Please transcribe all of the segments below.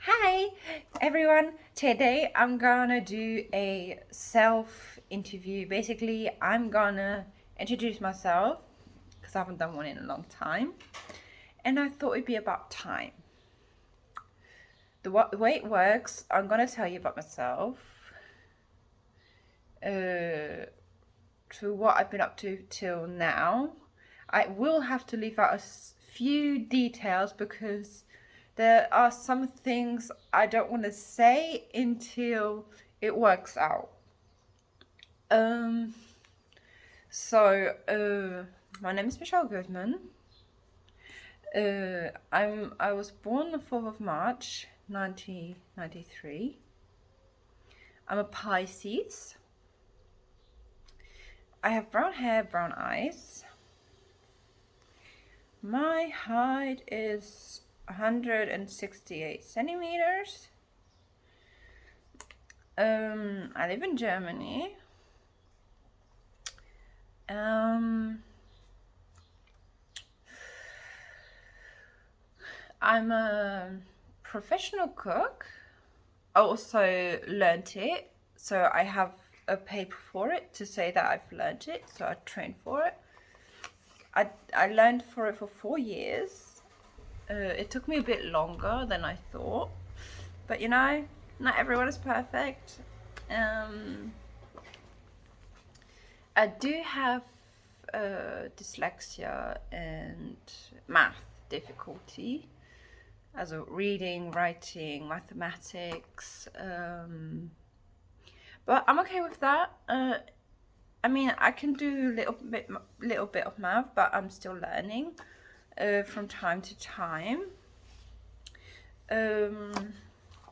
Hi everyone, today I'm gonna do a self interview. Basically, I'm gonna introduce myself because I haven't done one in a long time, and I thought it'd be about time. The way it works, I'm gonna tell you about myself, to what I've been up to till now. I will have to leave out a few details because there are some things I don't want to say until it works out. Um, my name is Michelle Goodman. I was born the 4th of March 1993. I'm a Pisces. I have brown hair, brown eyes. My height is 168 centimeters. I live in Germany. I'm a professional cook. I also learnt it, so I have a paper for it to say that I've learnt it, so I trained for it. I learned for it for 4 years. It took me a bit longer than I thought, but not everyone is perfect. I do have dyslexia and math difficulty, as a reading, writing, mathematics. But I'm okay with that. I can do little bit of math, but I'm still learning from time to time.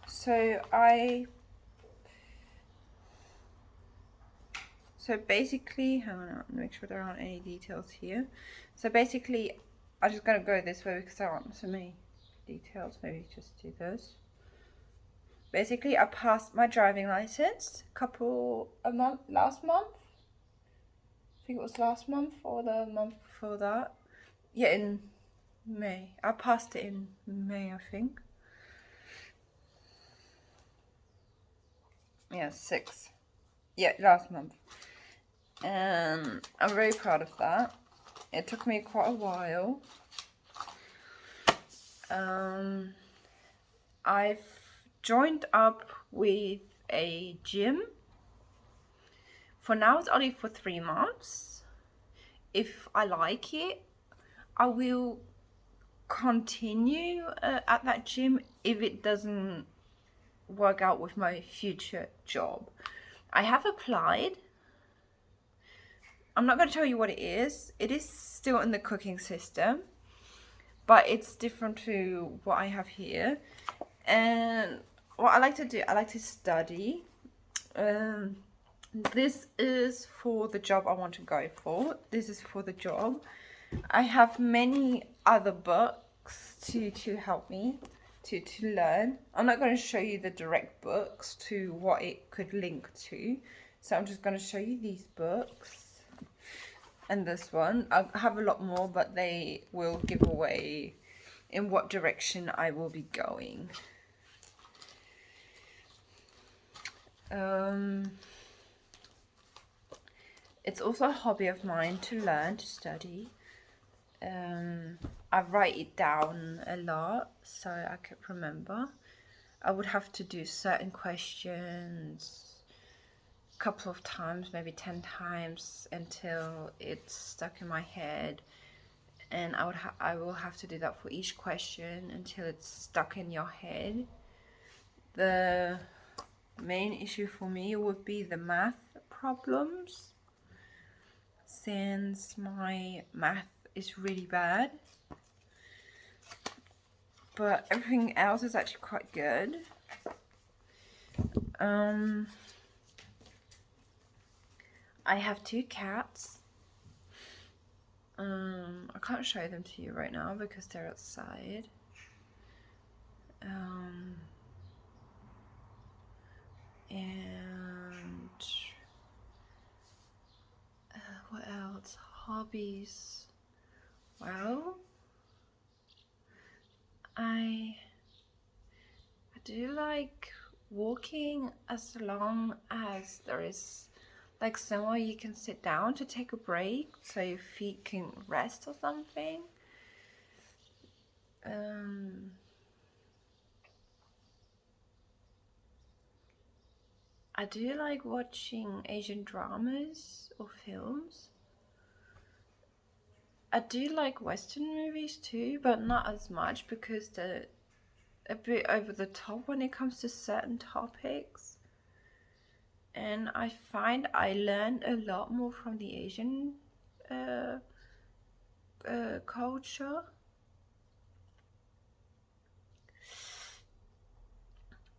So I. So basically, hang on, make sure there aren't any details here. So basically, I'm just gonna go this way because there aren't so many details. Maybe just do those. Basically, I passed my driving license last month. I think it was last month or the month before that. Yeah, in May. I passed it in May, I think. Yeah, 6. Yeah, last month. And I'm very proud of that. It took me quite a while. I've joined up with a gym. For now, it's only for 3 months. If I like it, I will continue at that gym if it doesn't work out with my future job. I have applied. I'm not going to tell you what it is. It is still in the cooking system, but it's different to what I have here. And what I like to do, I like to study. This is for the job I want to go for. This is for the job. I have many other books to help me to learn. I'm not going to show you the direct books to what it could link to. So I'm just going to show you these books and this one. I have a lot more, but they will give away in what direction I will be going. It's also a hobby of mine to learn, to study. I write it down a lot so I could remember. I would have to do certain questions a couple of times, maybe 10 times, until it's stuck in my head. And I will have to do that for each question until it's stuck in your head. The main issue for me would be the math problems, since my math is really bad, but everything else is actually quite good. I have 2 cats. I can't show them to you right now because they're outside. And what else? Hobbies. Well, I do like walking as long as there is like somewhere you can sit down to take a break so your feet can rest or something. I do like watching Asian dramas or films. I do like Western movies too, but not as much because they're a bit over the top when it comes to certain topics. And I find I learned a lot more from the Asian uh, culture.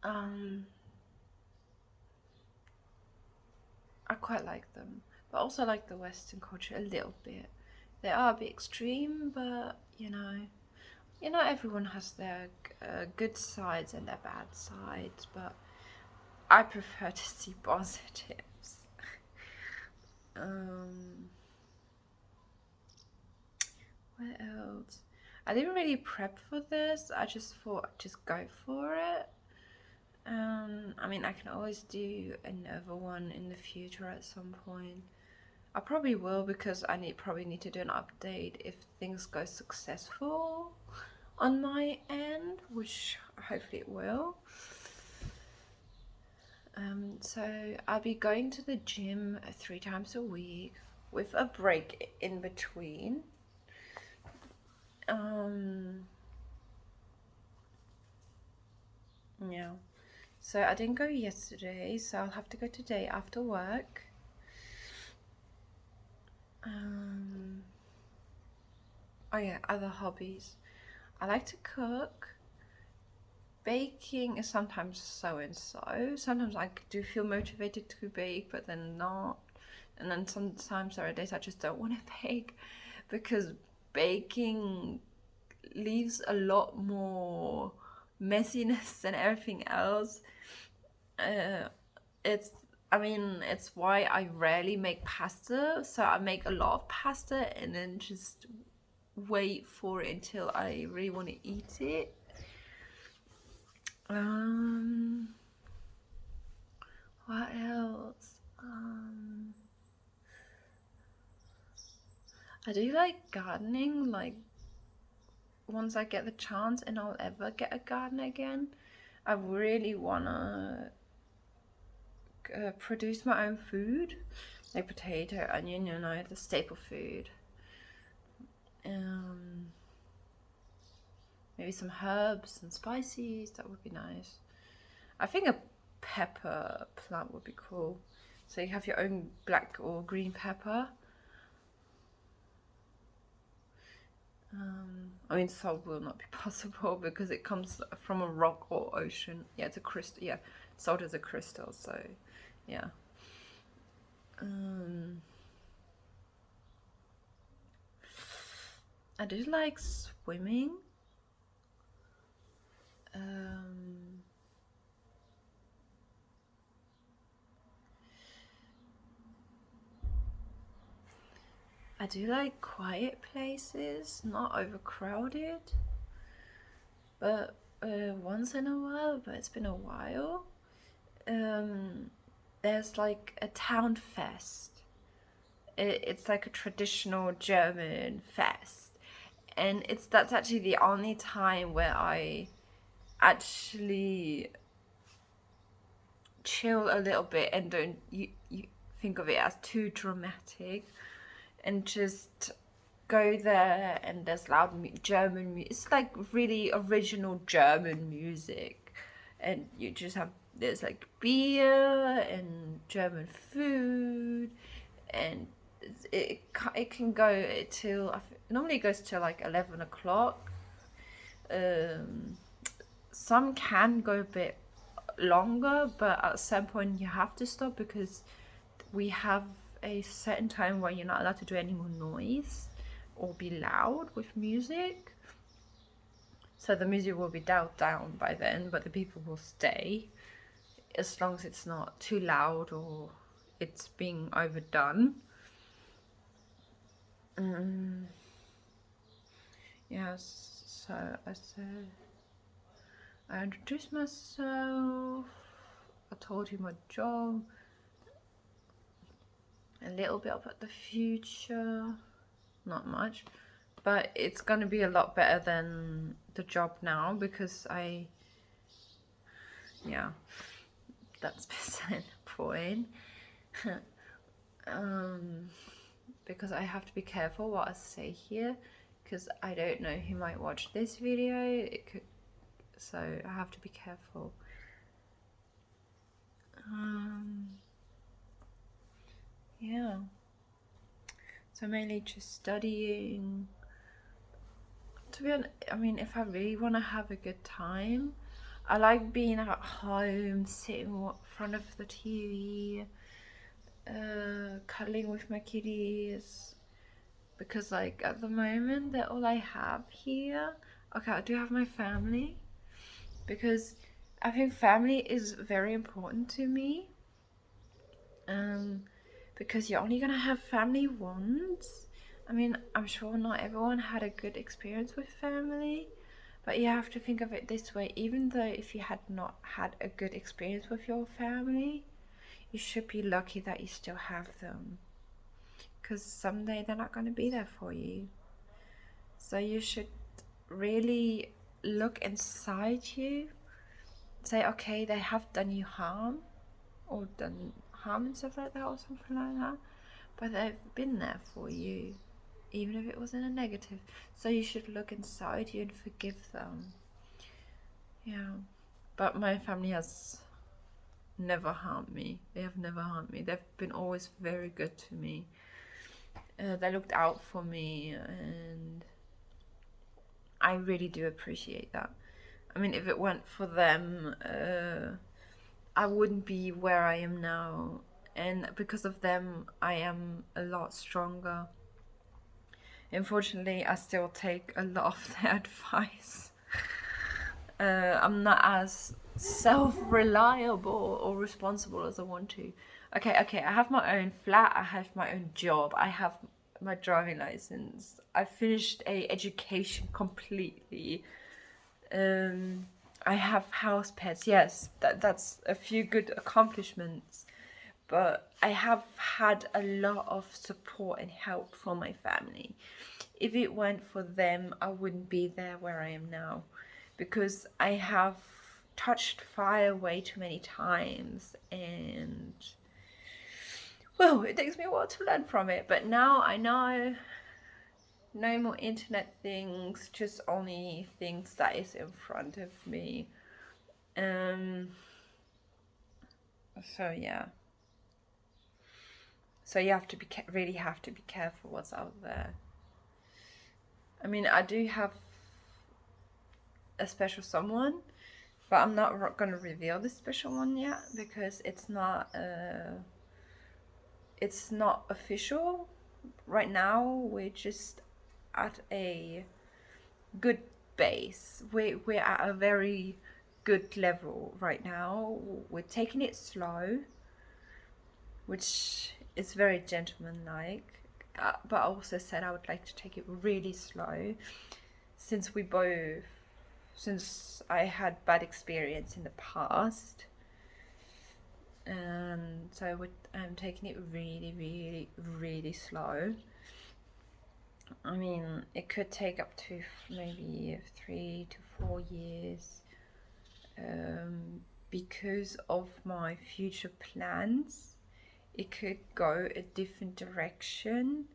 Um, I quite like them, but also like the Western culture a little bit. They are a bit extreme, but everyone has their good sides and their bad sides, but I prefer to see positives. um, what else? I didn't really prep for this. I just thought I'd just go for it. I mean, I can always do another one in the future at some point. I probably will because I probably need to do an update if things go successful on my end, which hopefully it will. So I'll be going to the gym 3 times a week with a break in between. Yeah. So I didn't go yesterday, so I'll have to go today after work. Oh yeah, other hobbies. I like to cook. Baking is sometimes so and so. Sometimes I do feel motivated to bake, but then not. And then sometimes there are days I just don't want to bake because baking leaves a lot more messiness than everything else. It's why I rarely make pasta. So I make a lot of pasta and then just wait for it until I really want to eat it. What else? I do like gardening, like once I get the chance and I'll ever get a garden again, I really wanna produce my own food, like potato, onion, the staple food. Maybe some herbs and spices, that would be nice. I think a pepper plant would be cool. So you have your own black or green pepper. I mean, salt will not be possible because it comes from a rock or ocean. Yeah, it's a crystal. Yeah, salt is a crystal, so yeah. I do like swimming. I do like quiet places, not overcrowded. But once in a while, but it's been a while, there's like a town fest. It's like a traditional German fest. And that's actually the only time where I actually chill a little bit and don't you think of it as too dramatic, and just go there and there's loud German music. It's like really original German music, and you just have there's like beer and German food, and it can go till normally it goes till like 11 o'clock. Some can go a bit longer, but at some point you have to stop because we have a certain time where you're not allowed to do any more noise or be loud with music. So the music will be dialed down by then, but the people will stay as long as it's not too loud or it's being overdone. Yes, so I said I introduced myself, I told you my job, a little bit about the future, not much, but it's gonna be a lot better than the job now because yeah, that's beside the point. Because I have to be careful what I say here, because I don't know who might watch this video. So I have to be careful. Yeah. So mainly just studying. To be honest, I mean, if I really want to have a good time, I like being at home, sitting in front of the TV, cuddling with my kitties. Because like at the moment, they're all I have here. Okay, I do have my family, because I think family is very important to me. Because you're only gonna have family once. I mean, I'm sure not everyone had a good experience with family, but you have to think of it this way. Even though if you had not had a good experience with your family, you should be lucky that you still have them, because someday they're not going to be there for you. So you should really look inside you, say, okay, they have done you harm, or done harm and stuff like that, or something like that, but they've been there for you, even if it wasn't a negative. So you should look inside you and forgive them. Yeah. But my family has never harmed me. They have never harmed me. They've been always very good to me. They looked out for me, and I really do appreciate that. I mean, if it weren't for them, I wouldn't be where I am now. And because of them, I am a lot stronger. Unfortunately, I still take a lot of their advice. I'm not as self-reliable or responsible as I want to. Okay, I have my own flat, I have my own job, I have my driving license, I finished a education completely. I have house pets. Yes, that's a few good accomplishments, but I have had a lot of support and help from my family. If it weren't for them, I wouldn't be there where I am now, because I have touched fire way too many times, and well, it takes me a while to learn from it, but now I know no more internet things, just only things that is in front of me. So yeah. So you have to be really have to be careful what's out there. I mean, I do have a special someone, but I'm not going to reveal this special one yet, because it's not official. Right now, we're just at a good base. We're at a very good level right now. We're taking it slow, which is very gentlemanlike. But I also said I would like to take it really slow, since I had bad experience in the past. And so I'm taking it really, really, really slow. I mean, it could take up to maybe 3 to 4 years, because of my future plans. It could go a different direction,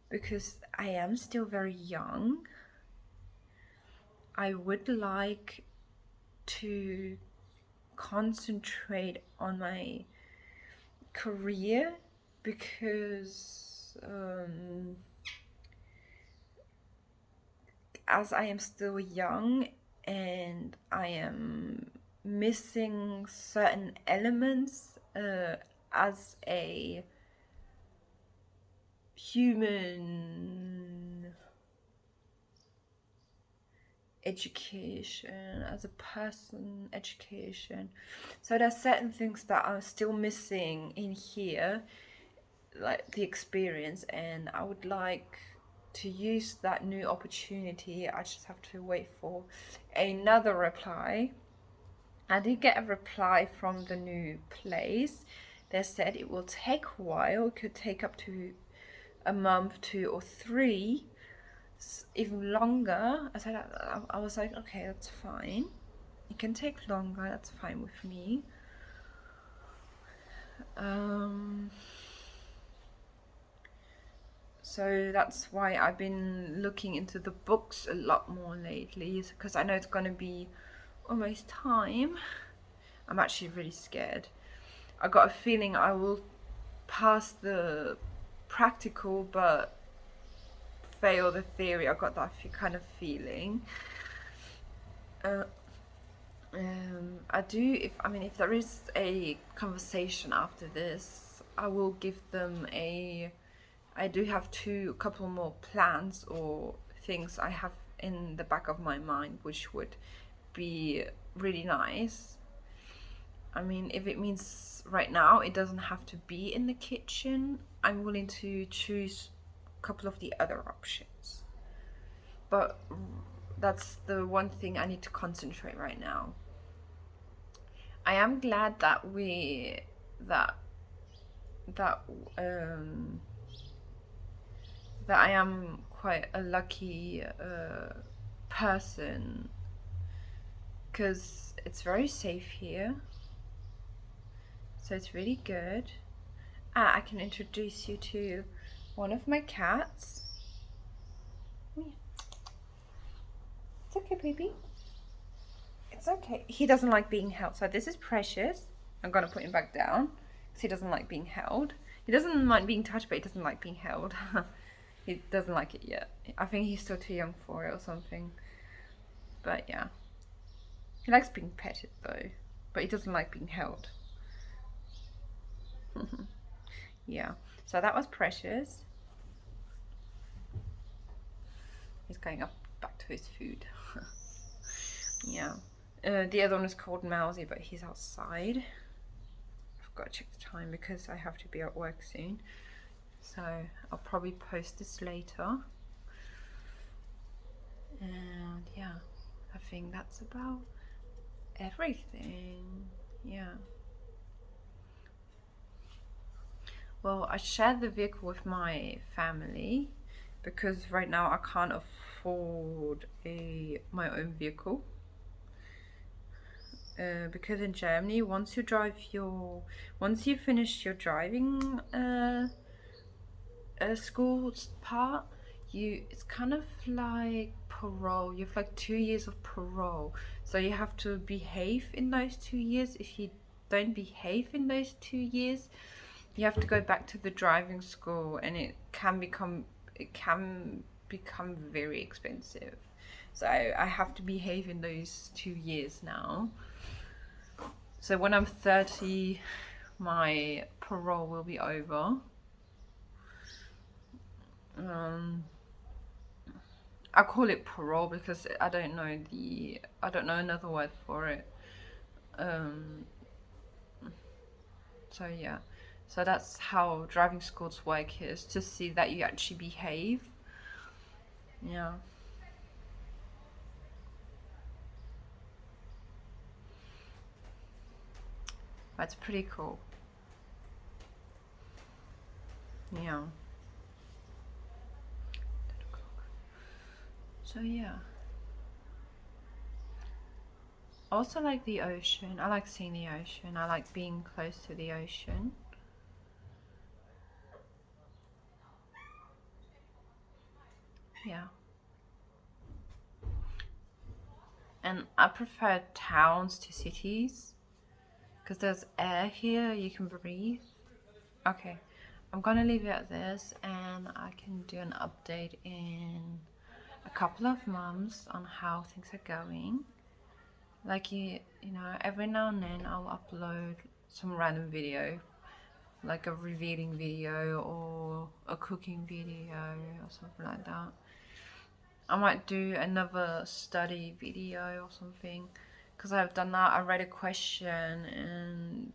because I am still very young. I would like to concentrate on my career, because as I am still young and I am missing certain elements as a human education, as a person education. So there's certain things that are still missing in here, like the experience, and I would like to use that new opportunity. I just have to wait for another reply. I did get a reply from the new place. They said it will take a while. It could take up to a month, 2 or 3, even longer. I was like, okay, that's fine. It can take longer. That's fine with me. So that's why I've been looking into the books a lot more lately, because I know it's gonna be almost time. I'm actually really scared. I got a feeling I will pass the practical but fail the theory. I got that kind of feeling. I do, if there is a conversation after this, I will give them I do have a couple more plans or things I have in the back of my mind, which would be really nice. I mean, if it means right now it doesn't have to be in the kitchen, I'm willing to choose a couple of the other options. But that's the one thing I need to concentrate right now. I am glad that that I am quite a lucky person, because it's very safe here, so it's really good. I can introduce you to one of my cats. It's okay, baby. It's okay. He doesn't like being held, so this is Precious. I'm gonna put him back down because he doesn't like being held. He doesn't mind being touched, but he doesn't like being held. He doesn't like it yet. I think he's still too young for it or something. But yeah. He likes being petted though, but he doesn't like being held. Yeah. So that was Precious. He's going up back to his food. Yeah. The other one is called Mousy, but he's outside. I've got to check the time because I have to be at work soon. So I'll probably post this later. And yeah, I think that's about everything. Yeah. Well, I share the vehicle with my family because right now I can't afford my own vehicle. Because in Germany, once you finish your driving school part, it's kind of like parole. You have like 2 years of parole, so you have to behave in those 2 years. If you don't behave in those 2 years, you have to go back to the driving school, and it can become very expensive. So I have to behave in those 2 years now. So when I'm 30, my parole will be over. I call it parole because I don't know another word for it. So yeah, so that's how driving schools work, is to see that you actually behave. Yeah. That's pretty cool. Yeah. So yeah. I also like the ocean. I like seeing the ocean. I like being close to the ocean. Yeah. And I prefer towns to cities because there's air here, you can breathe. Okay, I'm gonna leave it at this, and I can do an update in a couple of months on how things are going. Like you know, every now and then I'll upload some random video, like a revealing video or a cooking video or something like that. I might do another study video or something, because I've done that. I read a question and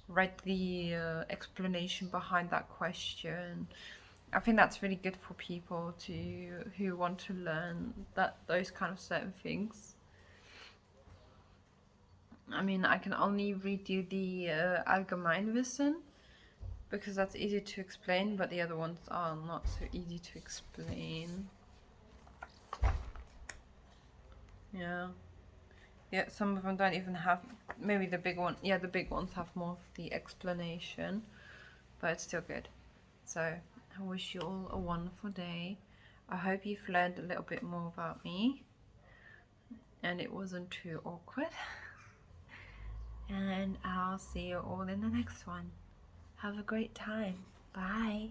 read the explanation behind that question. I think that's really good for people who want to learn those kind of certain things. I mean, I can only read you the Allgemeinwissen because that's easy to explain, but the other ones are not so easy to explain. Yeah. Yeah, some of them don't even have, maybe the big one, yeah, the big ones have more of the explanation, but it's still good. So I wish you all a wonderful day. I hope you've learned a little bit more about me and it wasn't too awkward. And I'll see you all in the next one. Have a great time. Bye.